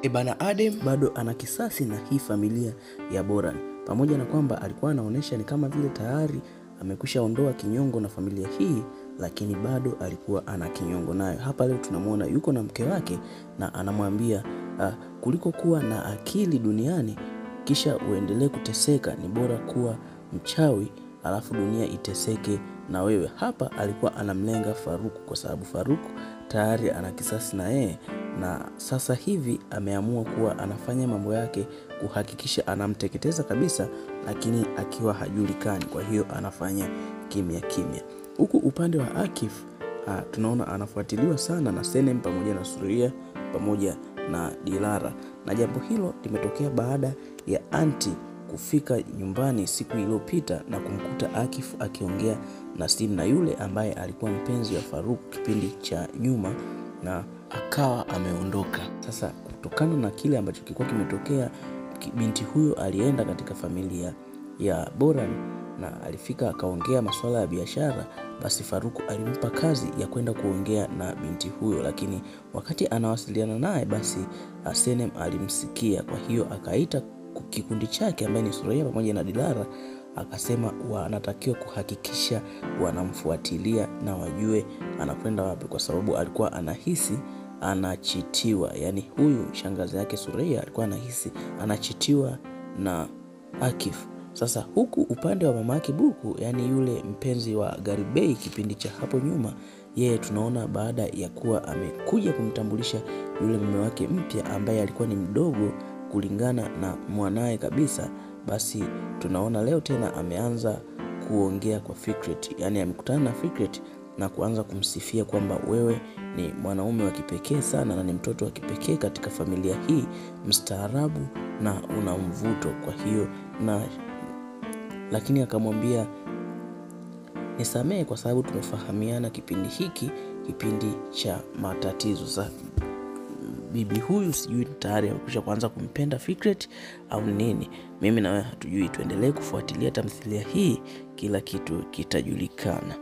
Bana Adem bado ana kisasi na hii familia ya Boran. Pamoja na kwamba alikuwa anaonesha ni kama vile tayari amekwisha ondoa kinyongo na familia hii, lakini bado alikuwa ana kinyongo nayo. Hapa leo tunamuona yuko na mke wake na anamwambia kuliko kuwa na akili duniani kisha uendelee kuteseka, ni bora kuwa mchawi alafu dunia iteseke na wewe. Hapa alikuwa anamlenga Faruku kwa sababu Faruku tayari ana kisasi na yeye, na sasa hivi ameamua kuwa anafanya mambo yake kuhakikisha anamteketeza kabisa, lakini akiwa hajulikani. Kwa hiyo anafanya kimya kimya. Huku upande wa Akif tunaona anafuatiliwa sana na Senem pamoja na Surya pamoja na Dilara, na jambo hilo limetokea baada ya anti kufika nyumbani siku iliyopita na kumkuta Akif akiongea na simu na yule ambaye alikuwa mpenzi wa Faruk kipindi cha nyuma, na akawa ameondoka. Sasa kutokana na kile ambacho kilikuwa kimetokea, binti huyo alienda katika familia ya Boran na alifika akaongea masuala ya biashara. Basi Faruku alimpa kazi ya kwenda kuongea na binti huyo, lakini wakati anawasiliana naye basi Senem alimsikia. Kwa hiyo akaita kikundi chake ambaye ni Surya pamoja na Dilara, akasema wanatakiwa kuhakikisha wanamfuatilia na wajue anakwenda wapi, kwa sababu alikuwa anahisi anachitiwa. Yani huyu shangazi yake Surya alikuwa anahisi anachitiwa na Akif. Sasa huku upande wa mamake Buku, yani yule mpenzi wa Garibay kipindi cha hapo nyuma, yeye tunaona baada ya kuwa amekuja kumtambulisha yule mume wake mpya ambaye alikuwa ni mdogo kulingana na mwanae kabisa, basi tunaona leo tena ameanza kuongea kwa Fikret. Yani amekutana na Fikret na kuanza kumsifia kwamba wewe ni mwanaume wa kipekee sana na ni mtoto wa kipekee katika familia hii, mstaarabu na una mvuto. Kwa hiyo lakini akamwambia nisamee kwa sababu tumefahamiana kipindi hiki, kipindi cha matatizo. Sasa bibi huyu sijui tayari amekwisha kuanza kumpenda Fikret au nini, mimi na wewe hatujui. Tuendelee kufuatilia tamthilia hii, kila kitu kitajulikana.